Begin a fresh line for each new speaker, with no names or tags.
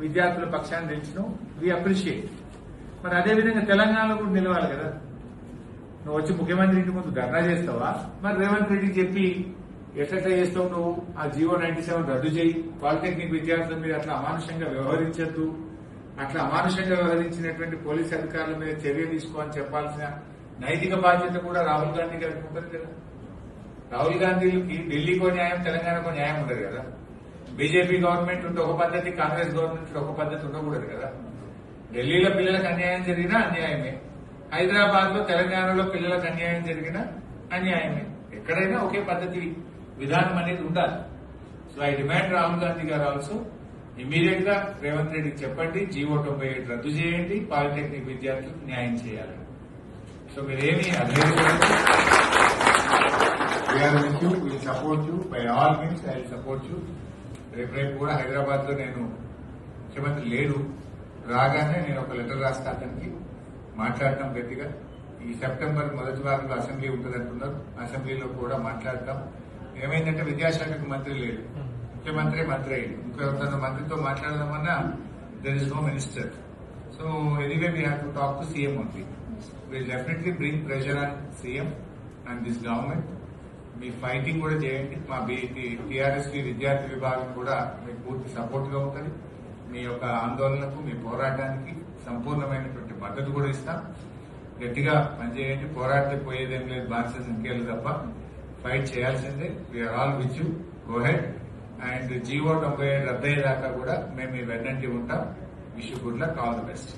విద్యార్థుల పక్షాన్ని నిలిచినావు, we appreciate. మరి అదేవిధంగా తెలంగాణలో కూడా నిలవాలి కదా. నువ్వు వచ్చి ముఖ్యమంత్రి ఇంటి ముందు ధర్నా చేస్తావా? మరి రేవంత్ రెడ్డికి చెప్పి ఎట్లా చేస్తావు నువ్వు? ఆ జీవో 97 రద్దు చేయి, పాలిటెక్నిక్ విద్యార్థుల మీద అట్లా అమానుషంగా వ్యవహరించద్దు, అట్లా అమానుషంగా వ్యవహరించినటువంటి పోలీసు అధికారుల మీద చర్య తీసుకోవాలని చెప్పాల్సిన నైతిక బాధ్యత కూడా రాహుల్ గాంధీ గారికి ఉంటుంది కదా. రాహుల్ గాంధీకి ఢిల్లీకో న్యాయం, తెలంగాణకో న్యాయం ఉండదు కదా. బీజేపీ గవర్నమెంట్ ఉంటే ఒక పద్ధతి, కాంగ్రెస్ గవర్నమెంట్ ఒక పద్ధతి ఉండకూడదు కదా. ఢిల్లీలో పిల్లలకు అన్యాయం జరిగినా అన్యాయమే, హైదరాబాద్ లో తెలంగాణలో పిల్లలకు అన్యాయం జరిగినా అన్యాయమే. ఎక్కడైనా ఒకే పద్ధతి విధానం అనేది ఉండాలి. So I demand Rahul Gandhi గారు ఆల్సో ఇమీడియట్ గా రేవంత్ రెడ్డికి చెప్పండి, జీవో 97 రద్దు చేయండి, పాలిటెక్నిక్ విద్యార్థులకు న్యాయం చేయాలి. సో మీరేమి support you by all means, I support you. రేపు కూడా హైదరాబాద్ లో నేను ముఖ్యమంత్రి లేడు, రాగానే నేను ఒక లెటర్ రాస్తా అతనికి, మాట్లాడటం గట్టిగా. ఈ సెప్టెంబర్ మొదటి వారంలో అసెంబ్లీ ఉంటుందంటున్నారు, అసెంబ్లీలో కూడా మాట్లాడతాం. ఏమైందంటే విద్యాశాఖకు మంత్రి లేడు, ముఖ్యమంత్రి మంత్రి అయ్యింది. ఇంకొక మంత్రితో మాట్లాడదామన్నా there is no minister. So anyway we have to talk to CM only. Will definitely bring pressure on CM and this government. మీ ఫైటింగ్ కూడా చేయండి. మా టీఆర్ఎస్పీ విద్యార్థి విభాగం కూడా మీకు పూర్తి సపోర్ట్ గా ఉంటుంది. మీ యొక్క ఆందోళనకు, మీ పోరాటానికి సంపూర్ణమైనటువంటి మద్దతు కూడా ఇస్తాం. గట్టిగా పనిచేయండి, పోరాడితే పోయేదేం లేదు, బానిస సంఖ్యలు తప్ప. ఫైట్ చేయాల్సిందే. We are all with you, go head. And GO 97 రద్దయ్యేదాకా కూడా మేము మీ వెన్నంటి ఉంటాం. Wish you good luck, all the best.